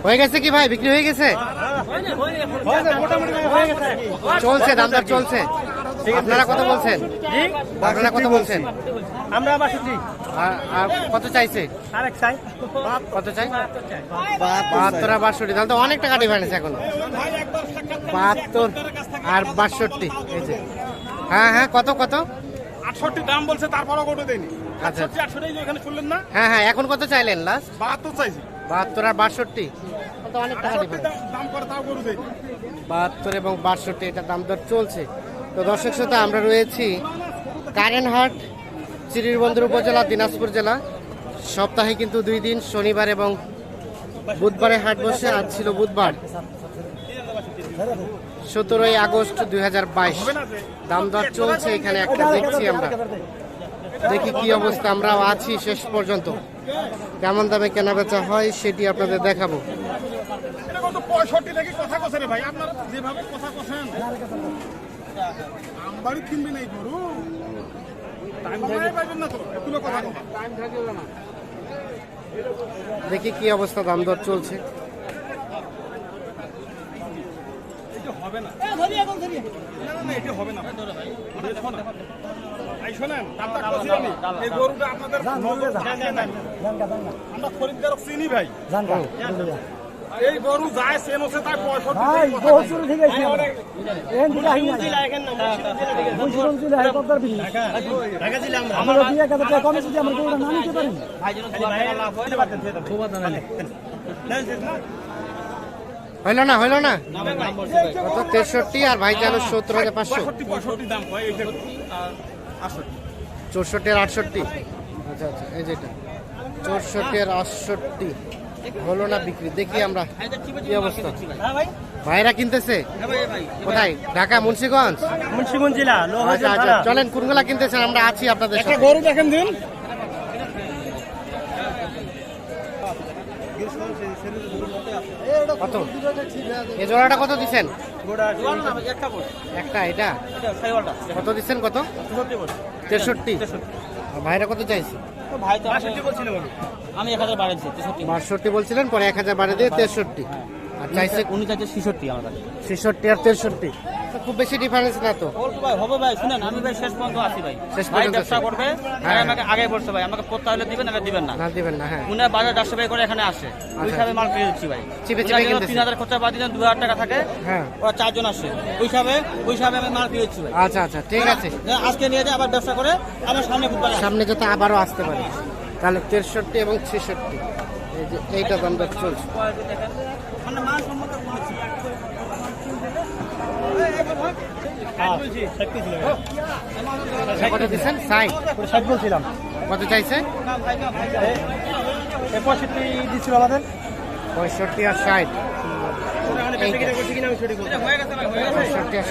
হয়ে গেছে কি ভাই, বিক্রি হয়ে গেছে? চলছে, দাম দর চলছে। আপনারা কত বলছেন? আপনারা কত বলছেন? আমরা 62। আর কত চাইছে? আরেক চাই। কত চাই? 72 আর 62। তাহলে তো অনেক টাকা ডিফারেন্স এখন। 72 আর 62। এই যে হ্যাঁ হ্যাঁ, কত কত? 68 দাম বলছে, তারপরও কোটো দেয়নি। আচ্ছা 68 এখানে শুনলেন না? হ্যাঁ হ্যাঁ, এখন কত চাইলেন লাস্ট? 72 চাইছি। 72 আর 62, তো অনেক টাকা ডিফারেন্স। দাম করে তাও গরু দেয়নি। 72 এবং 62 এটা দাম দর চলছে। তো দর্শক শ্রোতা, আমরা রয়েছি কারেন্টহাট, চিরিরবন্দর উপজেলা, দিনাজপুর জেলা। সপ্তাহে কিন্তু 2 দিন, শনিবার এবং বুধবারে হাট বসে। আজ ছিল বুধবার, 17 আগস্ট 2022। দাম দর চলছে এখানে, একটা দেখছি আমরা, দেখি কি অবস্থা। আমরাও আছি শেষ পর্যন্ত, কেমন দামে কেনা বেচা হয় সেটি আপনাদের দেখাবো। এটা কত 65 থেকে কথা কছেন রে ভাই, আপনারা যেভাবে কথা কছেন আমবাড়ি কিনবে নাই গরু, টাইম লাগে পাবেন না তো, এগুলো কথা কথা টাইম থাকবে না। দেখি কি অবস্থা, দাম দর চলছে। এটা হবে না, না না এটা হবে না ভাই, দেখো না ভাই, শোনেন দামটা কছি আমি, এই গরুটা আপনাদের আমরা খরিদদার চিনি ভাই, এই গরু যায় সেন হচ্ছে তাই 65 ভাই বহুত শুরু থেকে আইছি আমরা এন দিলা হিনা মুশরুম দিলা হে কত দিন ঢাকা দিলাম আমরা দিয়ে কত টাকা কমে যদি আমরা গরুটা না নিতে পারি ভাই যেন ভাই লাভ হয় বাদ দেন খুব দাম নেই হইল না, হইল না, কত? 63 আর ভাই জানো 70,500। 65 দাম হয় এইটা 64 আর 68। আচ্ছা আচ্ছা, এই যেটা 64 আর 68 হলো না বিক্রি। দেখি আমরা কি অবস্থা। ভাইরা কিনতেছে কোথায়? ঢাকা, মুন্সিগঞ্জ? মুন্সিগঞ্জ জেলা আচ্ছা আচ্ছা, চলেন কোনগুলা কিনতেছেন, আমরা আছি আপনাদের একটা সাথে। গরু দেখেন দিন, কত এই জোড়াটা কত দিচ্ছেন? একটা এটা কত দিচ্ছেন? কত? 63। আর ভাইরা কত চাইছে? ভাই তো 62 বলছিল, আমি 1000 বাড়াইছি 62 বলছিলেন, পরে 1000 বাড়ে দিয়ে 63। আর চাইছে উনি চাইছে 66 আমার কাছে। 66 আর 63, তো খুব বেশি ডিফারেন্স না তো। অল্প ভাই হবে ভাই, শুনেন আমি ভাই শেষ পর্যন্ত আছি ভাই, শেষ ভাই পর্যন্ত ব্যবসা আছি। করবে, হ্যাঁ, ভাই আমাকে আগে বলছে ভাই, আমাকে করতে হলে দিবেন না দিবেন না, না দিবেন না। হ্যাঁ, উনি বাজার 100 টাকা করে এখানে আসে, ওই হিসাবে মাল পেয়ে দিচ্ছি ভাই। চিপে চিপে কিনতেছি। 3000 খরচা বাদ দিলেন 2000 টাকা থাকে, হ্যাঁ, ওরা 4 জন আসে, ওই হিসাবে আমি মাল পেয়ে দিচ্ছি ভাই। আচ্ছা আচ্ছা, ঠিক আছে। আজকে নিয়ে যায় আবার ব্যবসা করে আমার সামনে বুধবার আসে। সামনে যাতে আবারও আসতে পারে। তাহলে 63 এবং 66, এই যে এইটা দাম দর চলছে। মানে মাল সম্পর্কে বলেছি কত দিচ্ছেন? 60 বলছিলাম কত চাইছে? 65 দিছিল আমাদের 65 আর 60। 65 আর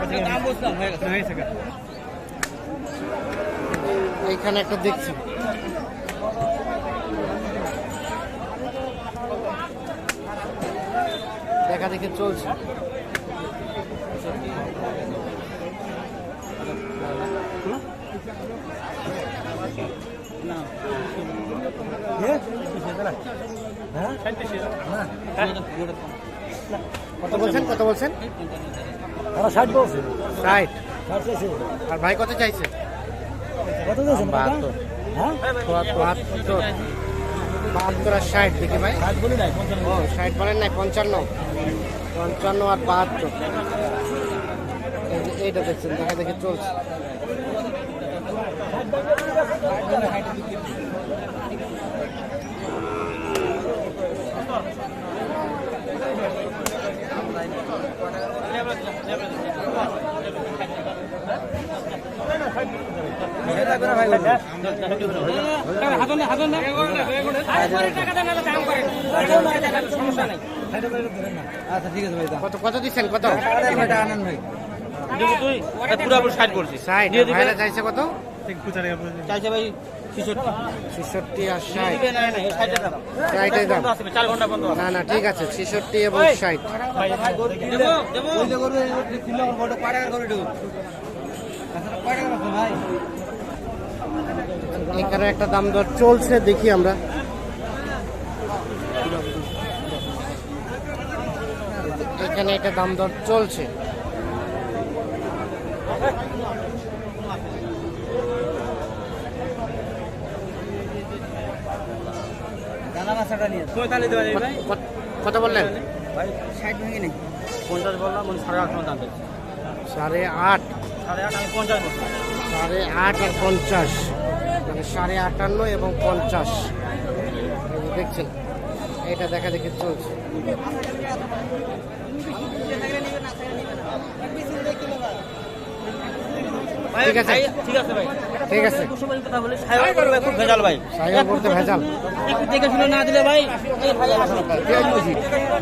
60 দাম বলছিলাম হয়ে গেছে। এইখানে একটা দেখছি, দেখা দেখি চলছে। কত বলছেন? কত বলছেন? ওরা 60 বলছে 60। 60 চাইছে আর ভাই কত চাইছে? কত দিয়েছেন কাকা 72। হ্যাঁ 72 আর 60। দেখি ভাই, 60 বলি নাই ও 60 বলেন নাই, 55 আর 72। এই যে এইটা দেখছেন, দেখা দেখি চলছে। আচ্ছা ঠিক আছে ভাই কত কত দিচ্ছেন? কত? আনেন ভাই পুরোপুরি 60 করছি 60। ভাইরা চাইছে কত? চাইছে ভাই 66। 66 আর 60। দিবে না না 60 টাকা 60 দাম। 4 ঘন্টা বন্ধ আছে। না না, ঠিক আছে, 66 এবং 60। দেবো দেবো ওই যে করবে কিলো বড় পাড়া করে দেব পাড়া আছে ভাই এখানে একটা দাম দর চলছে, দেখি আমরা। এখানে এটা দাম দর চলছে। কত বললেন? 60 ভেঙে নেই 50 বললাম, 8.5 দাম দিচ্ছি। 8.5, 8.5 আমি 50 বলছি। 8.5 আর 50, মানে 58.5 এবং 50। এই যে দেখছেন এটা দেখা দেখি চলছে। ঠিক আছে, ঠিক আছে ভাই, ঠিক আছে। কথা বলি সাহেব করবে খুব ভেজাল ভাই, সাইকেল করতে ভেজাল। একটু দেখে শুনে না দিলে ভাই এই ভাই আসে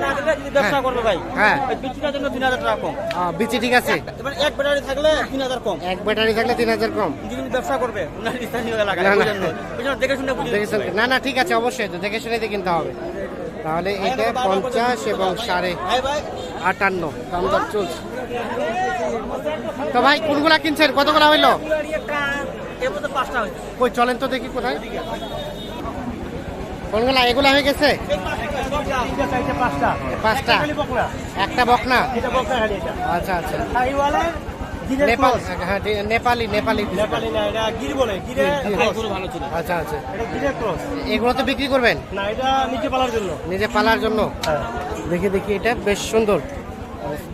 না দিলে যদি ব্যবসা করবে ভাই, হ্যাঁ ওই বিচিটার জন্য 3000 টাকা কম। বিচি ঠিক আছে, এবার এক ব্যাটারি থাকলে 3000 কম, এক ব্যাটারি থাকলে 3000 কম। যদি ব্যবসা করবে ওনার স্থানীয় এলাকায় না, না। বুঝেন না, ওই জন্য দেখে শুনে বুঝে দেখেছেন? না না ঠিক আছে, অবশ্যই তো দেখে শুনে কিনতে হবে। তাহলে এটা 50 এবং 58 দাম দর চলছে। তো ভাই কোনগুলা কিনছেন, কতগুলা হইলো? এর মধ্যে 5টা হয়েছে। কই চলেন তো দেখি কোথায় কোনগুলা, এগুলা হয়ে গেছে 5টা, একটা বকনা। আচ্ছা আচ্ছা, নেপাল, হ্যাঁ নেপালি নেপালি। ভালো ছিল। আচ্ছা আচ্ছা, এগুলো তো বিক্রি করবেন? না, এটা নিচে পালার জন্য। নিজে পালার জন্য। দেখি দেখি, এটা বেশ সুন্দর,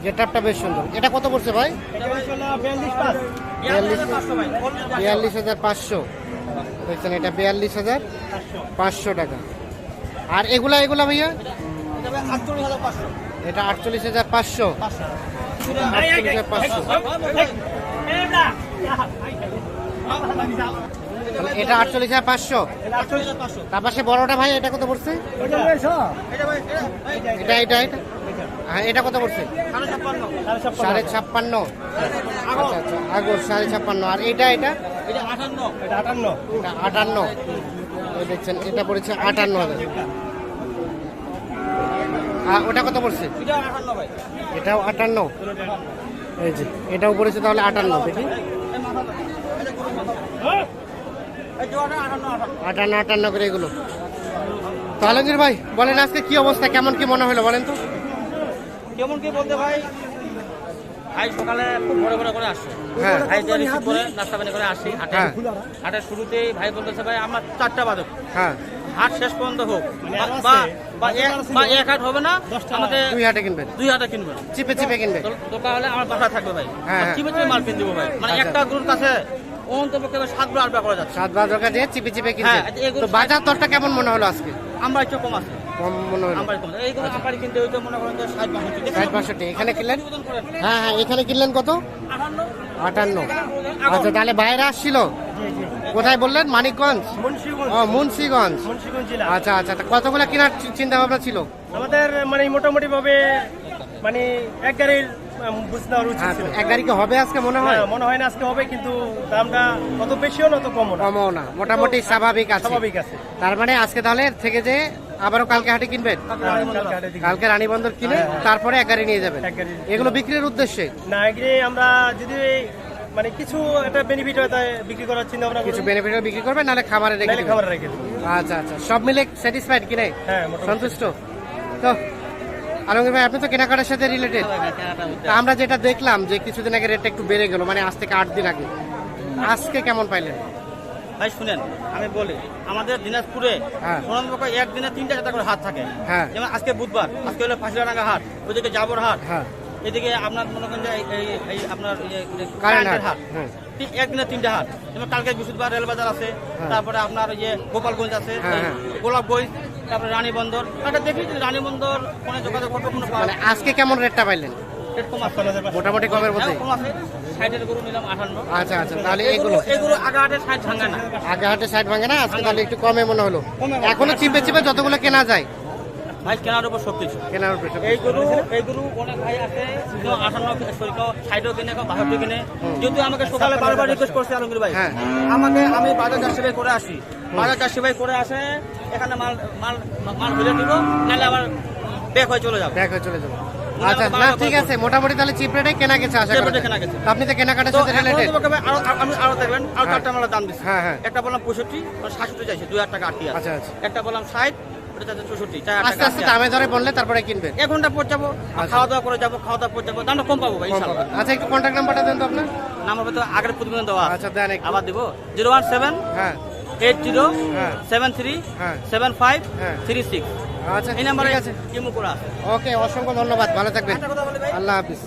গেটআপটা বেশ সুন্দর। এটা কত পড়ছে ভাই? 42,500। দেখছেন, এটা 42,500 টাকা। আর এগুলা এগুলা ভাইয়া? এটা 48,500। 48,500। এটা 48,500। তার পাশে বড়টা ভাই, এটা কত পড়ছে? এটা এটা এটা হ্যাঁ, এটা কত পড়ছে? 56,500। আচ্ছা আচ্ছা, আগর 56,500। আর এটা এটা এটা 58। এটা 58। এটা 58। ওই দেখছেন, এটা পড়েছে 58,000। আর ওটা কত পড়ছে? এটা 58 ভাই। এটাও 58। এই যে এটাও পড়েছে তাহলে 58। দেখি, এই জোড়াটা 58। 58 করে এগুলো। তো আলমগীর ভাই বলেন, আজকে কি অবস্থা, কেমন কি মনে হলো বলেন তো? কেমন কি বলতে ভাই, ভাই সকালে খুব ভোরে ভোরে করে আসছে। হ্যাঁ ভাই যে রিসিভ করে নাস্তা পানি করে আসি হাটে। হ্যাঁ। হাটের শুরুতেই ভাই বলতেছে ভাই আমার 4টা বাজে হ্যাঁ, হাট শেষ পর্যন্ত হোক, আরো বা আছে। বা এক হাট হবে না, আমাকে 2 হাটে কিনবেন, 2 হাটে কিনবে। চিপে চিপে কিনবে। তো তাহলে আমার বাসা থাকবে ভাই, হ্যাঁ, হ্যাঁ। চিপে চিপে মাল কিনে দেবো ভাই। মানে আচ্ছা। একটা গরুর কাছে অন্তপক্ষে 7 বার করা যাচ্ছে। 7 বাজার কাছে চিপে চিপে কিনবে। হ্যাঁ, এগুলো তো বাজার দরটা কেমন মনে হলো আজকে? আমরা একটু কম আছে, কম মনে হলো, আমরা কম আছে। এইগুলো আমার কিনতে হইতো মনে করেন 60-65। 60-65। এখানে কিনলেন? হ্যাঁ হ্যাঁ, এখানে কিনলেন কত? 58। আচ্ছা, তাহলে বাইরে আসছিল কোথায় বললেন? মানিকগঞ্জ, ও মুন্সিগঞ্জ। জেলা। আচ্ছা আচ্ছা, তা কতগুলো কেনার চিন্তা ভাবনা ছিল? আমাদের মানে মোটামুটি ভাবে মানে এক গাড়ির বুঝতে নেওয়ার উচিত আচ্ছা, ছিল। এক গাড়ি কি হবে আজকে মনে হয়? হ্যাঁ, মনে হয় না আজকে হবে, কিন্তু দামটা অত বেশিও না অত কমও না, কমও না, মোটামুটি স্বাভাবিক আছে। স্বাভাবিক আছে। তার মানে আজকে তাহলে থেকে যে আবারও কালকে হাটে কিনবেন? কালকে হাটের দিকে। কালকে রানীবন্দর কিনে তারপরে এক গাড়ি নিয়ে যাবেন? এক গাড়ি। এগুলো বিক্রির উদ্দেশ্যে? না, এগুলি আমরা যদি মানে কিছু একটা বেনিফিট হয় তাই বিক্রি করার চিন্তা ভাবনা কিছু করি। বেনিফিট বিক্রি করবেন, নাহলে খামারে রেখে নাইলে দিবেন? খাবার রেখে দিই। আচ্ছা আচ্ছা, সব মিলে স্যাটিসফাইড কিনে? হ্যাঁ, মোটামুটি। সন্তুষ্ট তো? আলমগীর ভাই, আপনি তো কেনাকাটার সাথে রিলেটেড। আমরা যেটা দেখলাম যে কিছুদিন আগে রেটটা একটু বেড়ে গেল, মানে আজ থেকে 8 দিন আগে। আজকে কেমন পাইলেন? ভাই শুনেন, আমি বলি আমাদের দিনাজপুরে হ্যাঁ। সোনামুখে একদিনে 3টা 4টা করে হাট থাকে। হ্যাঁ। যেমন আজকে বুধবার, আজকে হলো ফাঁসিলাডাঙ্গা হাট, ওইদিকে জাবর হাট, হ্যাঁ, এদিকে আপনার মনে করেন যে এই আপনার কারেন্ট কারেন্টের হাট। হাট। হ্যাঁ। একদিনে 3টা হাট, যেমন কালকে বৃহস্পতিবার রেলবাজার আছে, হ্যাঁ। তারপরে আপনার গোপালগঞ্জ আছে, হ্যাঁ, হ্যাঁ। গোলাপগঞ্জ, তারপরে রানীবন্দর। এটা দেখি রানীবন্দর ফোনে যোগাযোগ করতে কোনো মানে আজকে কেমন রেটটা পাইলেন? রেট কম আছে। মোটামুটি কমের মধ্যে? হ্যাঁ, কম আছে। 60-এর গরু নিলাম 58। আচ্ছা আচ্ছা, তাহলে এগুলো এগুলো আগে হাটে 60 ভাঙে না। আগে হাটে 60 ভাঙে না, আজকে তাহলে একটু কমে মনে হলো। এখনো চিপে চিপে যতগুলো কেনা যায় ভাই কেনার উপর সবকিছু। কেনার উপরে সব। এই গরু অনেক ভাই আছে, কেউ 58, সরি কেউ 60 কিনে, কেউ 62 কিনে। যেহেতু আমাকে সকালে বারবার রিকোয়েস্ট করছে আলমগীর ভাই, হ্যাঁ। আমি বাজার চাষি ভাই করে আসি, বাজার চাষি ভাই করে আসে, এখানে মাল মাল মাল ভেজে দিব, নাহলে আবার ব্যাক হয়ে চলে যাবে। দেখ হয়ে চলে যাবো। আচ্ছা, না ঠিক আছে, মোটামুটি তাহলে চিপ রেটে কেনা গেছে আশা Cheap করি। rate এ কেনা গেছে। আপনি তো কেনাকাটার তো সাথে এখন রিলেটেড। তোমাকে ভাই আমি আরো দেখবেন, আরো হ্যাঁ। 4টা মালের দাম দিচ্ছি। হ্যাঁ, হ্যাঁ। একটা বললাম 65, 67 চাইছে, 2,000 টাকা আটটি আছে। আচ্ছা, আচ্ছা। একটা বললাম 60, ওটা চাচ্ছে 64 চার আস্তে আস্তে দামে ধরে বললে তারপরে কিনবেন। 1 ঘন্টা পর যাবো, খাওয়া দাওয়া করে যাবো, খাওয়া দাওয়া পর যাবো, দামটা কম পাবো ভাই ইনশাআল্লাহ। আচ্ছা একটু কন্ট্যাক্ট নাম্বারটা দেন তো আপনার। নাম্বার তো আগের প্রতিবেদন দেওয়া আছে। আচ্ছা দেন একটু। আবার দিব 017 হ্যাঁ 80 হ্যাঁ 73 হ্যাঁ 75 হ্যাঁ। 36 আচ্ছা এই নাম্বারে ঠিক আছে। ইমো করা আছে। ওকে অসংখ্য ধন্যবাদ, ভালো থাকবেন, একটা কথা বলি ভাই, আল্লাহ হাফিজ।